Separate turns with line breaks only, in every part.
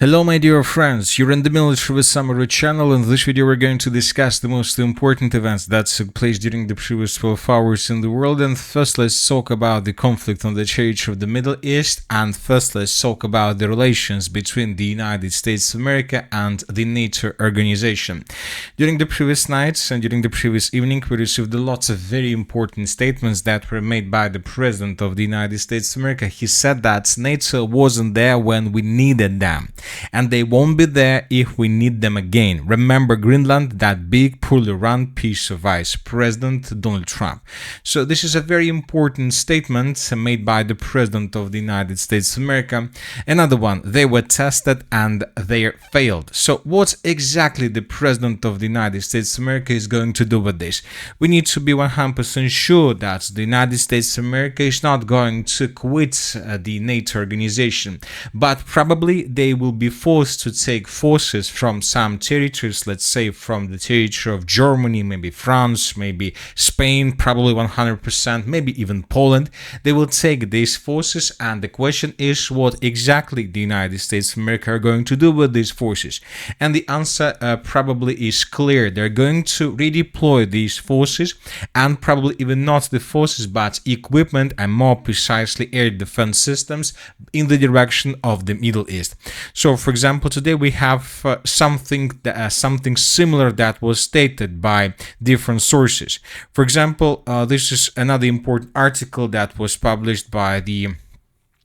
Hello my dear friends, you're in the Military with Summary channel. In this video we're going to discuss the most important events that took place during the previous 12 hours in the world. And first let's talk about the conflict on the territory of the Middle East, and first let's talk about the relations between the United States of America and the NATO organization. During the previous nights and during the previous evening we received lots of very important statements that were made by the President of the United States of America. He said that NATO wasn't there when we needed them, and they won't be there if we need them again. Remember Greenland, that big, poorly run piece of ice, President Donald Trump. So this is a very important statement made by the President of the United States of America. Another one, they were tested and they failed. So what exactly the President of the United States of America is going to do with this? We need to be 100% sure that the United States of America is not going to quit the NATO organization, but probably they will be forced to take forces from some territories, let's say from the territory of Germany, maybe France, maybe Spain, probably 100%, maybe even Poland. They will take these forces, and the question is what exactly the United States of America are going to do with these forces. And the answer probably is clear. They're going to redeploy these forces, and probably even not the forces but equipment, and more precisely air defense systems, in the direction of the Middle East. So for example, today we have something similar that was stated by different sources. For example, this is another important article that was published by the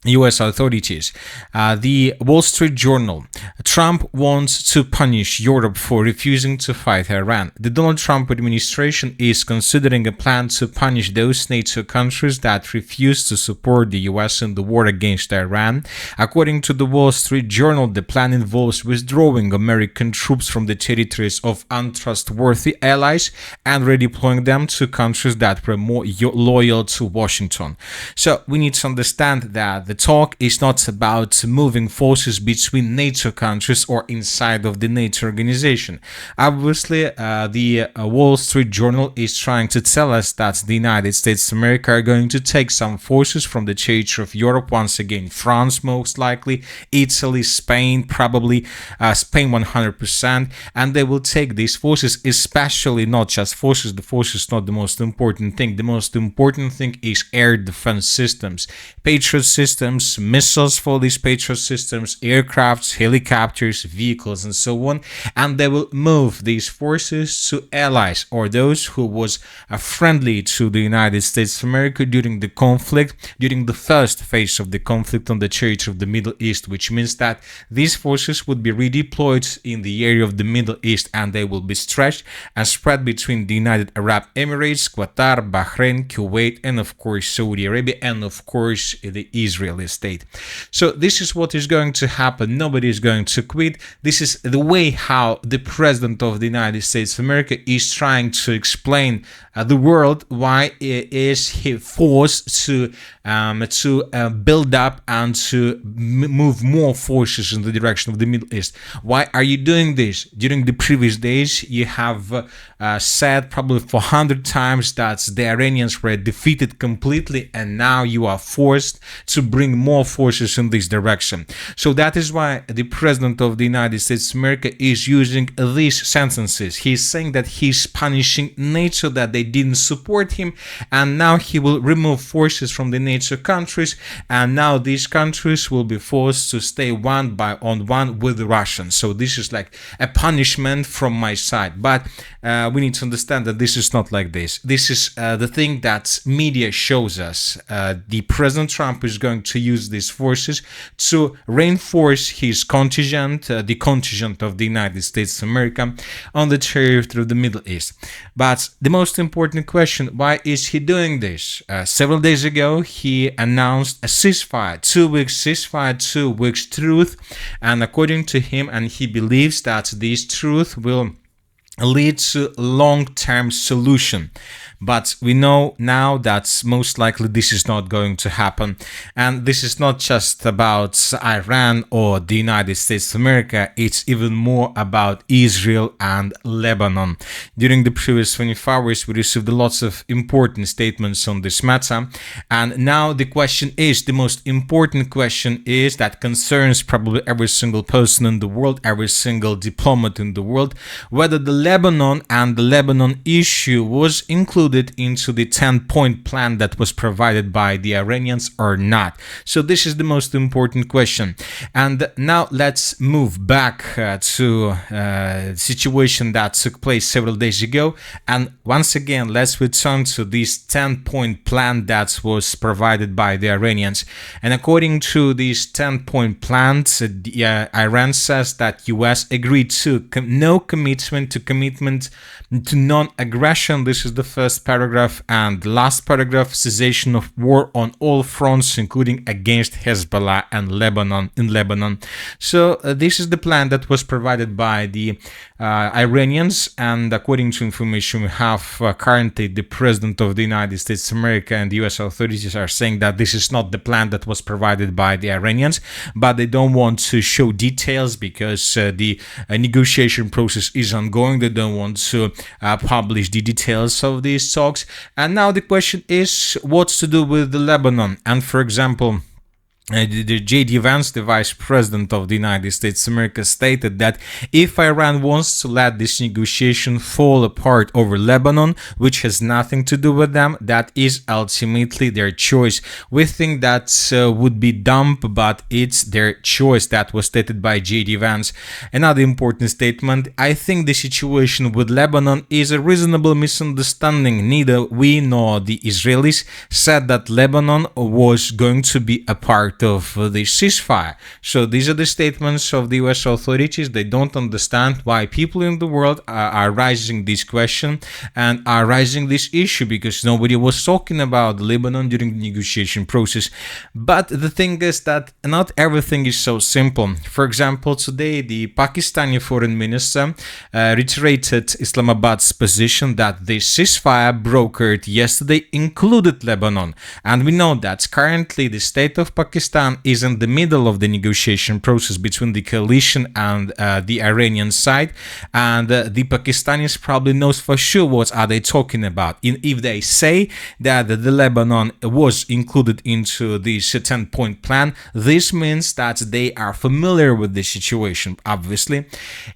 US authorities. The Wall Street Journal. Trump wants to punish Europe for refusing to fight Iran. The Donald Trump administration is considering a plan to punish those NATO countries that refuse to support the US in the war against Iran. According to the Wall Street Journal, the plan involves withdrawing American troops from the territories of untrustworthy allies and redeploying them to countries that were more loyal to Washington. So we need to understand that the talk is not about moving forces between NATO countries or inside of the NATO organization. Obviously, the Wall Street Journal is trying to tell us that the United States of America are going to take some forces from the territory of Europe, once again France most likely, Italy, Spain, probably Spain 100%, and they will take these forces, especially not just forces. The forces is not the most important thing. The most important thing is air defense systems, Patriot systems, missiles for these Patriot systems, aircrafts, helicopters, vehicles, and so on. And they will move these forces to allies or those who was friendly to the United States of America during the conflict, during the first phase of the conflict on the territory of the Middle East, which means that these forces would be redeployed in the area of the Middle East, and they will be stretched and spread between the United Arab Emirates, Qatar, Bahrain, Kuwait, and of course Saudi Arabia, and of course the Israeli state. So this is what is going to happen. Nobody is going to quit. This is the way how the President of the United States of America is trying to explain the world why is he forced to build up and to move more forces in the direction of the Middle East. Why are you doing this? During the previous days you have said probably 400 times that the Iranians were defeated completely, and now you are forced to bring more forces in this direction. So that is why the President of the United States of America is using these sentences. He's saying that he's punishing NATO, that they didn't support him, and now he will remove forces from the NATO countries, and now these countries will be forced to stay one on one with the Russians. So this is like a punishment from my side, but we need to understand that this is not like this. This is the thing that media shows us. The President Trump is going to use these forces to reinforce his contingent, the contingent of the United States of America on the territory of the Middle East. But the most important question, why is he doing this? Several days ago, he announced a ceasefire, 2 weeks ceasefire, 2 weeks truth, and according to him, and he believes that this truth will lead to long-term solution. But we know now that most likely this is not going to happen. And this is not just about Iran or the United States of America, it's even more about Israel and Lebanon. During the previous 24 hours, we received lots of important statements on this matter. And now the question is, the most important question is that concerns probably every single person in the world, every single diplomat in the world, whether the Lebanon and the Lebanon issue was included into the 10-point plan that was provided by the Iranians or not. So this is the most important question. And now let's move back to the situation that took place several days ago. And once again, let's return to this 10-point plan that was provided by the Iranians. And according to this 10-point plan, Iran says that US agreed to no commitment to non-aggression. This is the first paragraph, and last paragraph, cessation of war on all fronts, including against Hezbollah and Lebanon. So this is the plan that was provided by the Iranians, and according to information we have currently, the President of the United States of America and the US authorities are saying that this is not the plan that was provided by the Iranians, but they don't want to show details because the negotiation process is ongoing. They don't want to publish the details of these talks. And now the question is what to do with the Lebanon. And for example, the J.D. Vance, the Vice President of the United States of America, stated that if Iran wants to let this negotiation fall apart over Lebanon, which has nothing to do with them, that is ultimately their choice. We think that would be dumb, but it's their choice. That was stated by J.D. Vance. Another important statement: I think the situation with Lebanon is a reasonable misunderstanding. Neither we nor the Israelis said that Lebanon was going to be a part of the ceasefire. So these are the statements of the US authorities. They don't understand why people in the world are raising this question and are raising this issue, because nobody was talking about Lebanon during the negotiation process. But the thing is that not everything is so simple. For example, today the Pakistani foreign minister reiterated Islamabad's position that the ceasefire brokered yesterday included Lebanon. And we know that currently the state of Pakistan is in the middle of the negotiation process between the coalition and the Iranian side, and the Pakistanis probably knows for sure what are they talking about. If they say that the Lebanon was included into this 10-point plan, this means that they are familiar with the situation, obviously.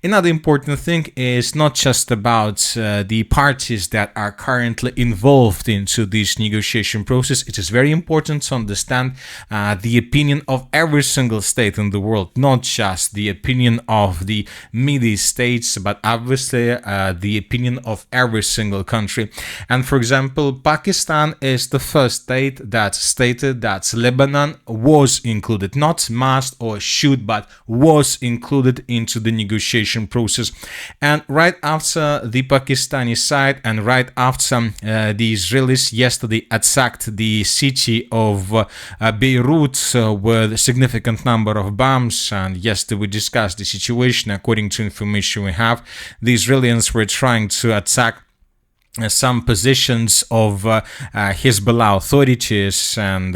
Another important thing is not just about the parties that are currently involved into this negotiation process. It is very important to understand the opinion of every single state in the world, not just the opinion of the Middle States, but obviously the opinion of every single country. And for example, Pakistan is the first state that stated that Lebanon was included, not must or should, but was included into the negotiation process. And right after the Pakistani side and right after the Israelis yesterday attacked the city of Beirut with a significant number of bombs, and yesterday we discussed the situation. According to information we have, the Israelis were trying to attack some positions of Hezbollah authorities, and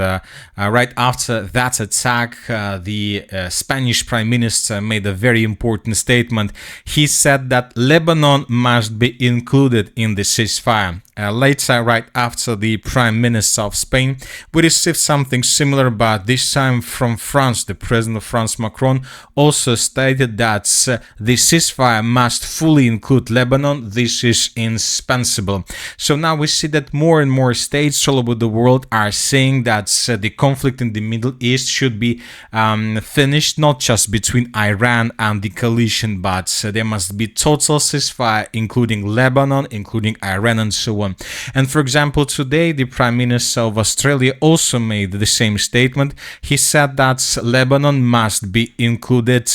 right after that attack, the Spanish Prime Minister made a very important statement. He said that Lebanon must be included in the ceasefire. Later, right after the Prime Minister of Spain, we received something similar, but this time from France. The President of France, Macron, also stated that the ceasefire must fully include Lebanon. This is indispensable. So now we see that more and more states all over the world are saying that the conflict in the Middle East should be finished, not just between Iran and the coalition, but there must be total ceasefire, including Lebanon, including Iran, and so on. And for example, today the Prime Minister of Australia also made the same statement. He said that Lebanon must be included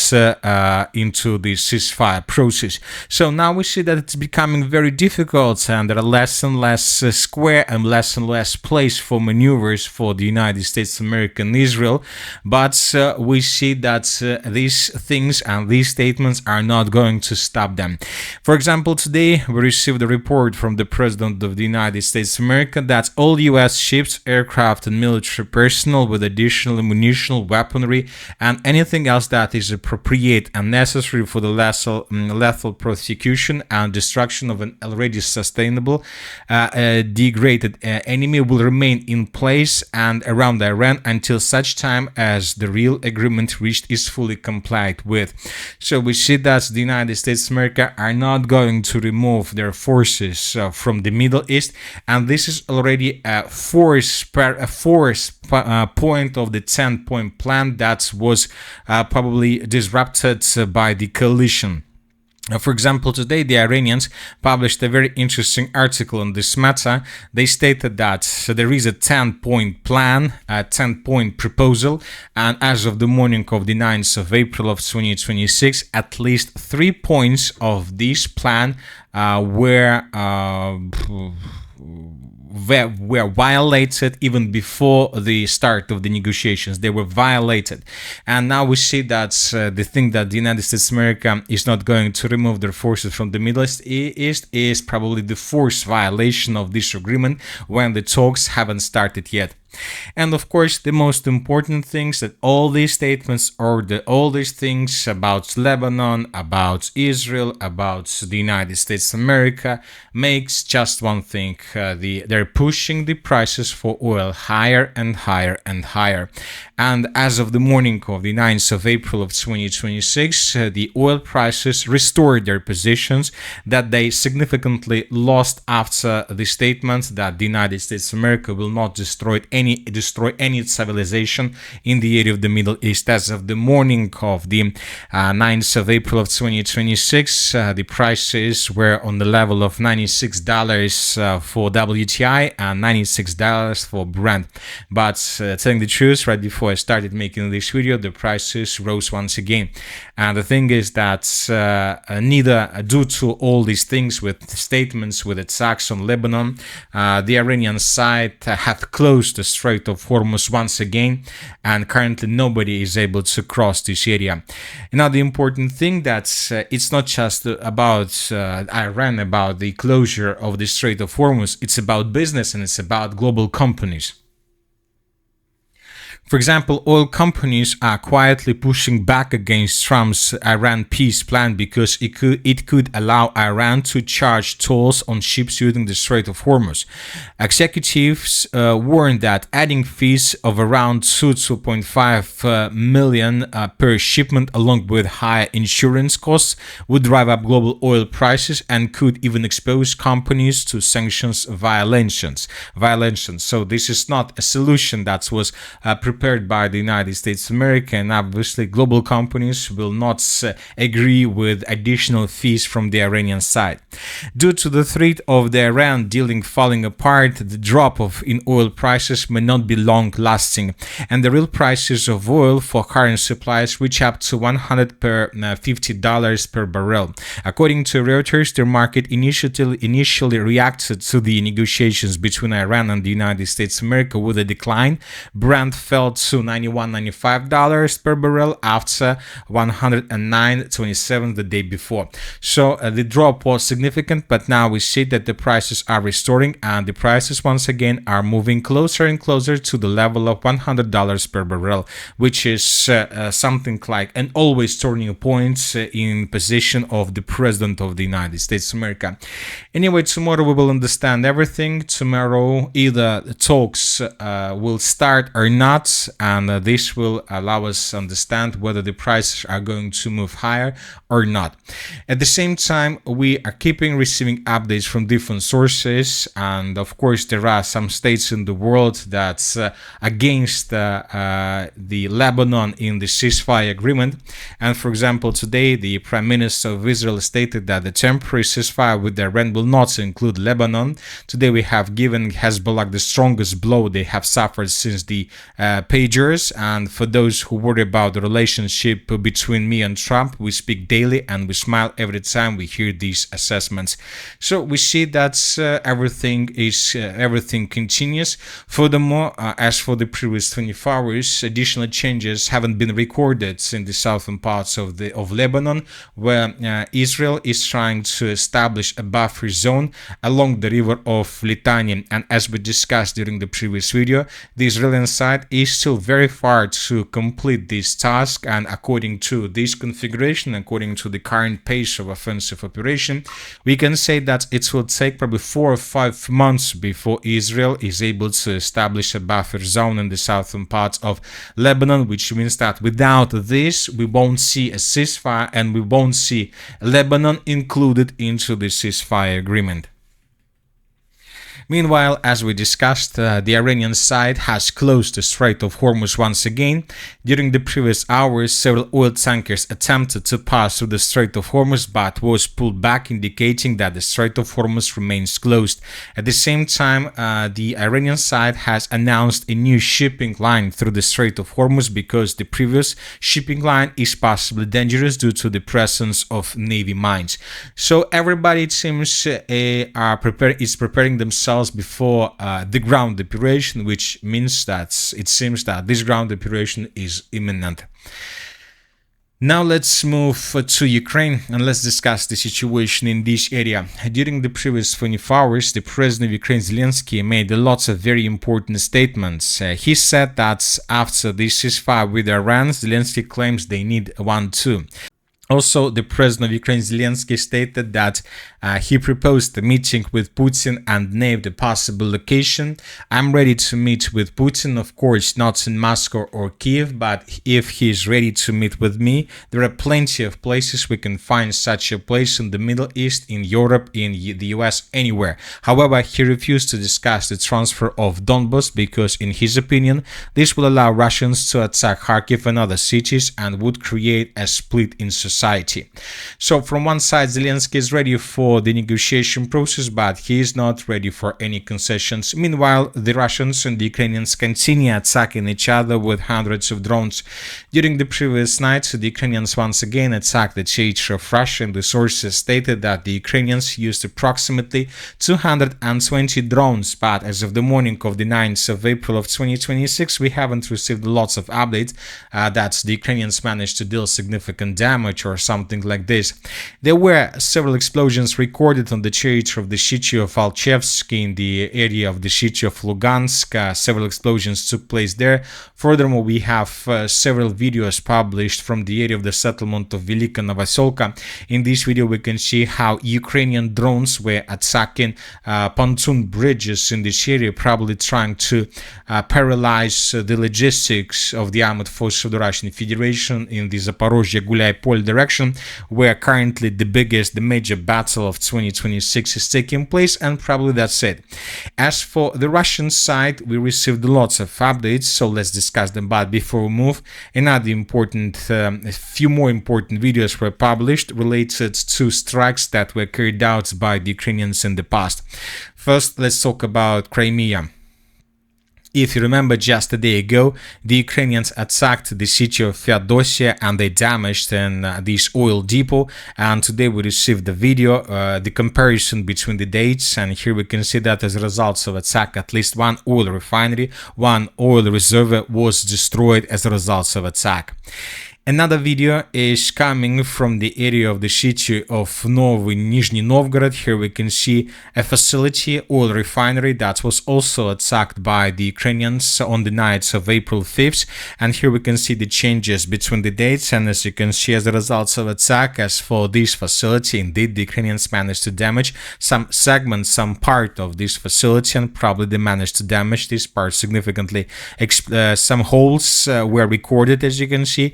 into the ceasefire process. So now we see that it's becoming very difficult, and there are less and less square and less place for maneuvers for the United States of America and Israel. But we see that these things and these statements are not going to stop them. For example, today we received a report from the President statement of the United States of America that all U.S. ships, aircraft, and military personnel with additional ammunition, weaponry, and anything else that is appropriate and necessary for the lethal prosecution and destruction of an already sustainable, degraded enemy will remain in place and around Iran until such time as the real agreement reached is fully complied with. So we see that the United States of America are not going to remove their forces from the Middle East, and this is already a fourth point of the 10-point plan that was probably disrupted by the coalition. For example, today the Iranians published a very interesting article on this matter. They stated that there is a 10-point plan, a 10-point proposal, and as of the morning of the 9th of April of 2026, at least 3 points of this plan were violated even before the start of the negotiations. They were violated, and now we see that the thing that the United States of America is not going to remove their forces from the Middle East is probably the fourth violation of this agreement when the talks haven't started yet. And of course, the most important things that all these statements or all these things about Lebanon, about Israel, about the United States of America makes just one thing. They're pushing the prices for oil higher and higher and higher. And as of the morning of the 9th of April of 2026, the oil prices restored their positions that they significantly lost after the statement that the United States of America will not destroy any civilization in the area of the Middle East. As of the morning of the 9th of April of 2026, the prices were on the level of $96 for WTI and $96 for Brent. But telling the truth, right before I started making this video, the prices rose once again. And the thing is that neither due to all these things with statements, with attacks on Lebanon, the Iranian side have closed the Strait of Hormuz once again, and currently nobody is able to cross this area. Now, the important thing that it's not just about Iran, about the closure of the Strait of Hormuz, it's about business and it's about global companies. For example, oil companies are quietly pushing back against Trump's Iran peace plan because it could allow Iran to charge tolls on ships using the Strait of Hormuz. Executives warned that adding fees of around $2.5 million per shipment, along with higher insurance costs, would drive up global oil prices and could even expose companies to sanctions violations. So this is not a solution that was prepared by the United States of America, and obviously global companies will not agree with additional fees from the Iranian side. Due to the threat of the Iran deal falling apart, the drop in oil prices may not be long lasting, and the real prices of oil for current supplies reach up to $150 per barrel. According to Reuters, the market initially reacted to the negotiations between Iran and the United States of America with a decline. Brent fell to $91.95 per barrel after $109.27 the day before. So the drop was significant, but now we see that the prices are restoring, and the prices once again are moving closer and closer to the level of $100 per barrel, which is something like an always turning point in position of the President of the United States of America. Anyway, tomorrow we will understand everything. Tomorrow either the talks will start or not, and this will allow us to understand whether the prices are going to move higher or not. At the same time, we are receiving updates from different sources, and of course there are some states in the world that's against the Lebanon in the ceasefire agreement. And for example, today the Prime Minister of Israel stated that the temporary ceasefire with Iran will not include Lebanon. Today we have given Hezbollah the strongest blow they have suffered since the pagers. And for those who worry about the relationship between me and Trump, we speak daily and we smile every time we hear these assessments. So we see that everything continues. Furthermore, as for the previous 24 hours, additional changes haven't been recorded in the southern parts of Lebanon, where Israel is trying to establish a buffer zone along the river of Litani. And as we discussed during the previous video, the Israeli side is still very far to complete this task, and according to this configuration, according to the current pace of offensive operation, we can say that it will take probably 4 or 5 months before Israel is able to establish a buffer zone in the southern parts of Lebanon, which means that without this we won't see a ceasefire and we won't see Lebanon included into the ceasefire agreement. Meanwhile, as we discussed, the Iranian side has closed the Strait of Hormuz once again. During the previous hours, several oil tankers attempted to pass through the Strait of Hormuz but was pulled back, indicating that the Strait of Hormuz remains closed. At the same time, the Iranian side has announced a new shipping line through the Strait of Hormuz because the previous shipping line is possibly dangerous due to the presence of Navy mines. So everybody, it seems, is preparing themselves before the ground operation, which means that it seems that this ground operation is imminent. Now let's move to Ukraine and let's discuss the situation in this area. During the previous 24 hours, the president of Ukraine, Zelensky, made lots of very important statements. He said that after this ceasefire with Iran, Zelensky claims they need one too. Also, the president of Ukraine, Zelensky, stated that he proposed a meeting with Putin and named a possible location. I'm ready to meet with Putin, of course, not in Moscow or Kiev, but if he is ready to meet with me, there are plenty of places we can find such a place in the Middle East, in Europe, in the US, anywhere. However, he refused to discuss the transfer of Donbas because, in his opinion, this will allow Russians to attack Kharkiv and other cities and would create a split in society. So, from one side, Zelensky is ready for the negotiation process, but he is not ready for any concessions. Meanwhile, the Russians and the Ukrainians continue attacking each other with hundreds of drones. During the previous night, the Ukrainians once again attacked the territory of Russia, and the sources stated that the Ukrainians used approximately 220 drones, but as of the morning of the 9th of April of 2026, we haven't received lots of updates that the Ukrainians managed to deal significant damage or something like this. There were several explosions recorded on the territory of the city of Alchevsky in the area of the city of Lugansk. Several explosions took place there. Furthermore, we have several videos published from the area of the settlement of Velika Novoselka. In this video, we can see how Ukrainian drones were attacking pontoon bridges in this area, probably trying to paralyze the logistics of the armed forces of the Russian Federation in the Zaporozhye-Gulyai-Pol direction, where currently the major battle of 2026 is taking place, and probably that's it. As for the Russian side, we received lots of updates, so let's discuss them. But before we move, a few more important videos were published related to strikes that were carried out by the Ukrainians in the past. First, let's talk about Crimea. If you remember, just a day ago, the Ukrainians attacked the city of Feodosia and they damaged this oil depot. And today we received the video, the comparison between the dates. And here we can see that as a result of attack, at least one oil refinery, one oil reservoir was destroyed as a result of attack. Another video is coming from the area of the city of Nizhny Novgorod. Here we can see a facility, oil refinery, that was also attacked by the Ukrainians on the night of April 5th. And here we can see the changes between the dates. And as you can see, as a result of attack, as for this facility, indeed, the Ukrainians managed to damage some segments, some part of this facility, and probably they managed to damage this part significantly. Some holes were recorded, as you can see,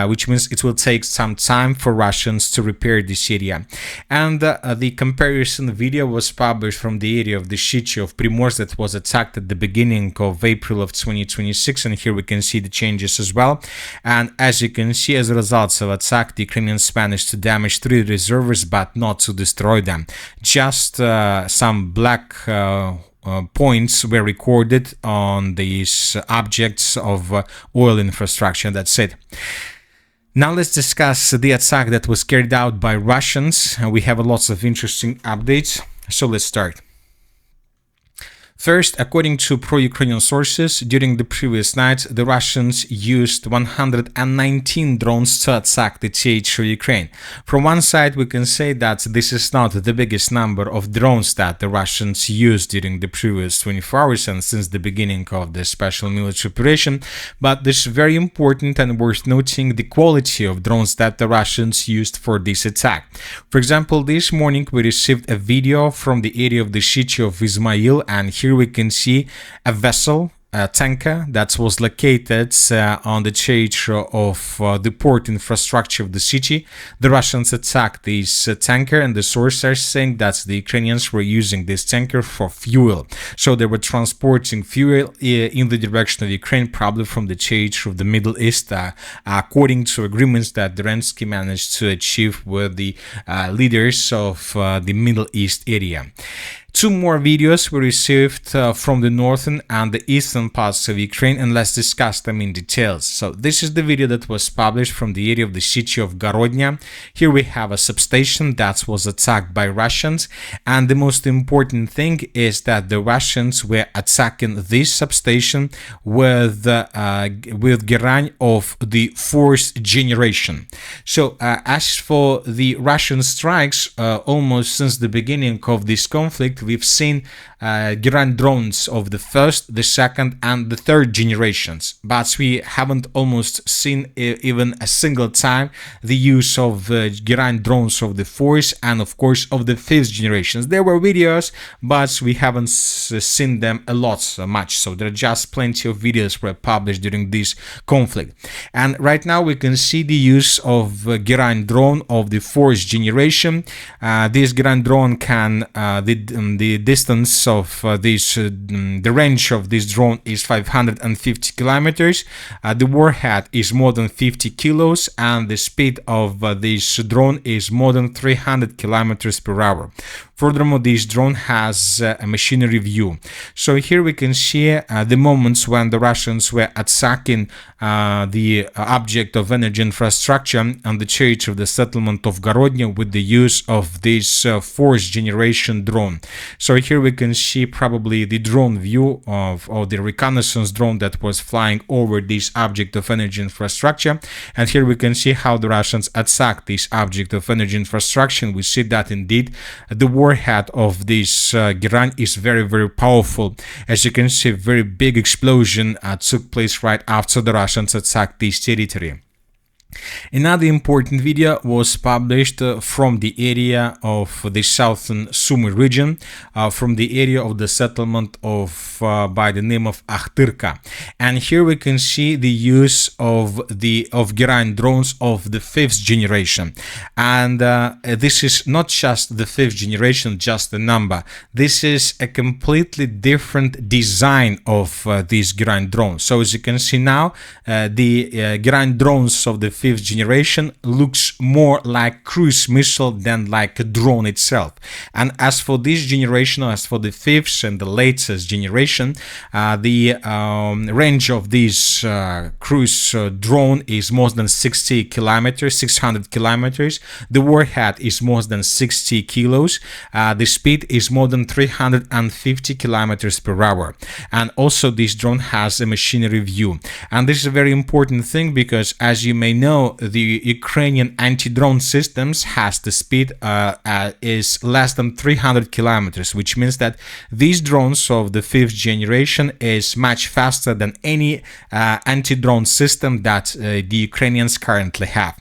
which means it will take some time for Russians to repair this area. And the comparison video was published from the area of the city of Primorsk that was attacked at the beginning of April of 2026, and here we can see the changes as well. And as you can see, as a result of attack, the Ukrainians managed to damage 3 reservoirs, but not to destroy them. Just some black points were recorded on these objects of oil infrastructure. That's it. Now let's discuss the attack that was carried out by Russians. We have lots of interesting updates, so let's start. First, according to pro-Ukrainian sources, during the previous night, the Russians used 119 drones to attack the theater of Ukraine. From one side, we can say that this is not the biggest number of drones that the Russians used during the previous 24 hours and since the beginning of the special military operation, but this is very important and worth noting the quality of drones that the Russians used for this attack. For example, this morning we received a video from the area of the city of Ismail, and here we can see a vessel, a tanker that was located on the theater of the port infrastructure of the city. The Russians attacked this tanker, and the sources are saying that the Ukrainians were using this tanker for fuel. So they were transporting fuel in the direction of Ukraine, probably from the theater of the Middle East, according to agreements that Zelensky managed to achieve with the leaders of the Middle East area. Two more videos were received from the northern and the eastern parts of Ukraine, and let's discuss them in details. So this is the video that was published from the area of the city of Gorodnya. Here we have a substation that was attacked by Russians, and the most important thing is that the Russians were attacking this substation with Gerань of the fourth generation. So as for the Russian strikes, almost since the beginning of this conflict, we've seen Gerань drones of the first, the second, and the third generations, but we haven't almost seen even a single time the use of Gerань drones of the fourth and of course of the fifth generations. There were videos, but we haven't seen them a lot much, so there are just plenty of videos were published during this conflict. And right now we can see the use of Gerань drone of the fourth generation. This Gerань drone can the distance of the range of this drone is 550 kilometers. The warhead is more than 50 kilos, and the speed of this drone is more than 300 kilometers per hour. Furthermore, this drone has a machinery view. So here we can see the moments when the Russians were attacking the object of energy infrastructure and the theater of the settlement of Gorodnya with the use of this fourth generation drone. So here we can see probably the drone view of the reconnaissance drone that was flying over this object of energy infrastructure. And here we can see how the Russians attacked this object of energy infrastructure. And we see that indeed the warhead of this Gerань is very, very powerful. As you can see, a very big explosion took place right after the Russians attacked this territory. Another important video was published from the area of the southern Sumy region, from the area of the settlement of by the name of Ahtyrka, and here we can see the use of Gerань drones of the fifth generation. And this is not just the fifth generation, just the number. This is a completely different design of these Gerань drones. So as you can see now, the Gerань drones of the fifth generation looks more like cruise missile than like a drone itself. And as for this generation, as for the fifth and the latest generation, the range of this cruise drone is more than 60 kilometers, 600 kilometers. The warhead is more than 60 kilos. The speed is more than 350 kilometers per hour. And also this drone has a machinery view. And this is a very important thing because, as you may know, the Ukrainian anti-drone systems has the speed is less than 300 kilometers, which means that these drones of the fifth generation is much faster than any anti-drone system that the Ukrainians currently have.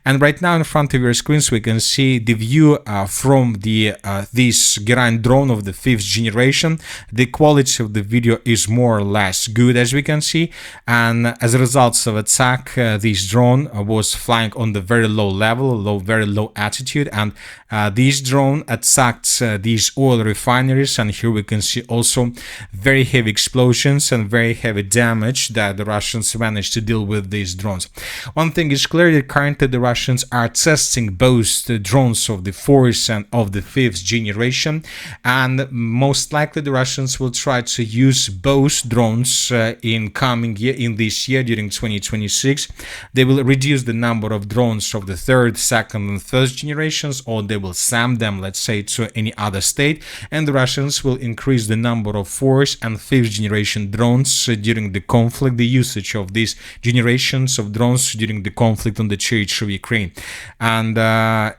And right now in front of your screens we can see the view from the this Gerань drone of the fifth generation. The quality of the video is more or less good, as we can see, and as a result of attack, this drone was flying on the very low level, very low altitude, and this drone attacked these oil refineries, and here we can see also very heavy explosions and very heavy damage that the Russians managed to deal with these drones. One thing is clear, that currently the Russians are testing both the drones of the 4th and of the 5th generation, and most likely the Russians will try to use both drones in this year during 2026. They will reduce the number of drones of the 3rd, 2nd and 1st generations, or they will send them, let's say, to any other state, and the Russians will increase the number of 4th and 5th generation drones during the conflict, the usage of these generations of drones during the conflict on the territory of Ukraine. And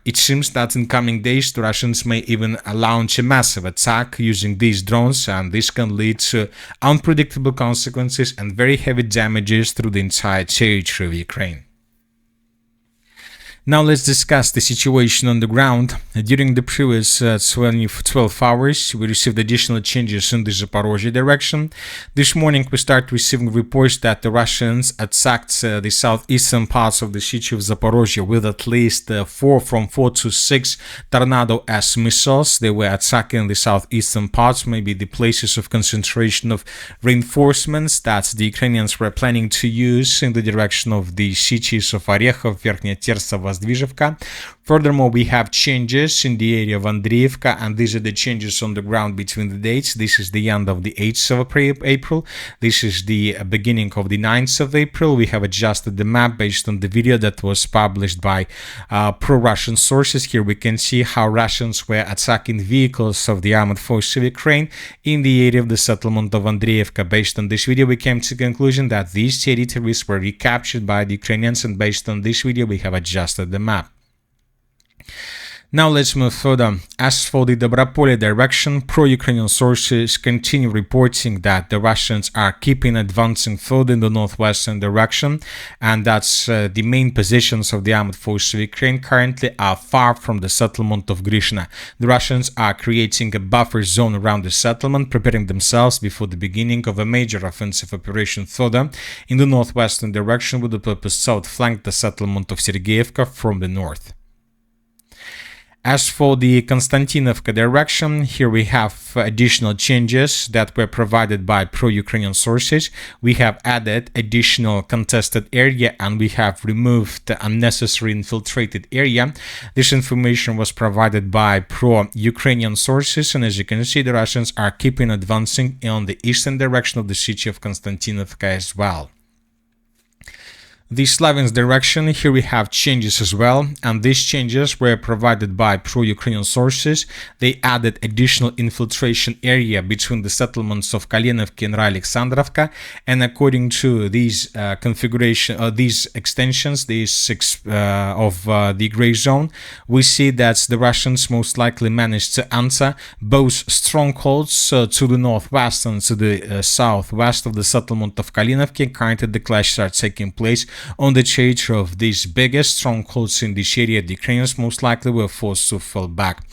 it seems that in coming days the Russians may even launch a massive attack using these drones, and this can lead to unpredictable consequences and very heavy damages through the entire territory of Ukraine. Now let's discuss the situation on the ground. During the previous 12 hours, we received additional changes in the Zaporozhye direction. This morning, we start receiving reports that the Russians attacked the southeastern parts of the city of Zaporozhye with at least 4 to 6 Tornado-S missiles. They were attacking the southeastern parts, maybe the places of concentration of reinforcements that the Ukrainians were planning to use in the direction of the cities of Orekhov, Verkhnya Tersa, Furthermore, we have changes in the area of Andriivka, and these are the changes on the ground between the dates. This is the end of the 8th of April. This is the beginning of the 9th of April. We have adjusted the map based on the video that was published by pro-Russian sources. Here we can see how Russians were attacking vehicles of the armed forces of Ukraine in the area of the settlement of Andriivka. Based on this video, we came to the conclusion that these territories were recaptured by the Ukrainians, and based on this video, we have adjusted the map. Now let's move further. As for the Dobropolye direction, pro-Ukrainian sources continue reporting that the Russians are keeping advancing further in the northwestern direction, and that's the main positions of the armed forces of Ukraine currently are far from the settlement of Grishna. The Russians are creating a buffer zone around the settlement, preparing themselves before the beginning of a major offensive operation further in the northwestern direction with the purpose to outflank the settlement of Sergeyevka from the north. As for the Konstantinovka direction, here we have additional changes that were provided by pro-Ukrainian sources. We have added additional contested area, and we have removed the unnecessary infiltrated area. This information was provided by pro-Ukrainian sources, and as you can see, the Russians are keeping advancing on the eastern direction of the city of Konstantinovka as well. The Slaviansk direction, here we have changes as well, and these changes were provided by pro-Ukrainian sources. They added additional infiltration area between the settlements of Kalinovka and Alexandrovka, and according to these these extensions, of the gray zone, we see that the Russians most likely managed to enter both strongholds to the northwest and to the southwest of the settlement of Kalinovka. Currently, the clashes are taking place on the territory of these biggest strongholds in this area. The Ukrainians most likely were forced to fall back.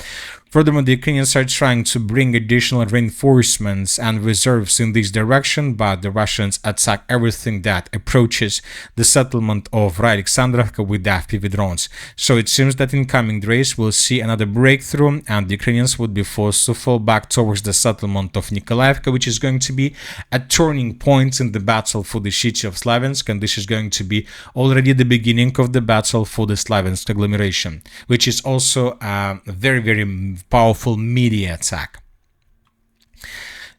Furthermore, the Ukrainians are trying to bring additional reinforcements and reserves in this direction, but the Russians attack everything that approaches the settlement of Alexandrovka with FPV drones. So it seems that in coming days we'll see another breakthrough, and the Ukrainians would be forced to fall back towards the settlement of Nikolaevka, which is going to be a turning point in the battle for the city of Slaviansk, and this is going to be already the beginning of the battle for the Slaviansk agglomeration, which is also a very, very powerful media attack.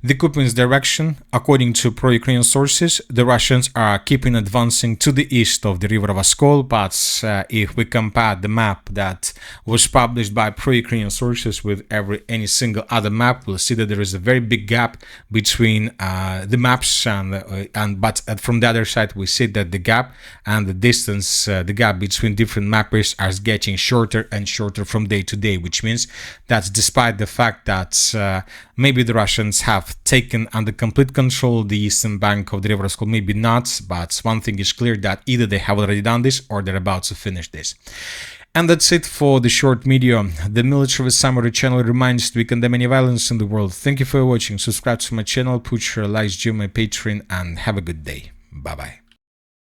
The Kupiansk direction, according to pro-Ukrainian sources, the Russians are keeping advancing to the east of the river Voskol, but if we compare the map that was published by pro-Ukrainian sources with any single other map, we'll see that there is a very big gap between the maps, but from the other side we see that the gap and the distance, the gap between different mappers are getting shorter and shorter from day to day, which means that despite the fact that maybe the Russians have taken under complete control the eastern bank of the river Voskol, maybe not, but one thing is clear, that either they have already done this or they're about to finish this. And that's it for the short video. The Military Summary channel reminds you we condemn any violence in the world. Thank you for watching. Subscribe to my channel, put your likes, join my Patreon, and have a good day. Bye bye.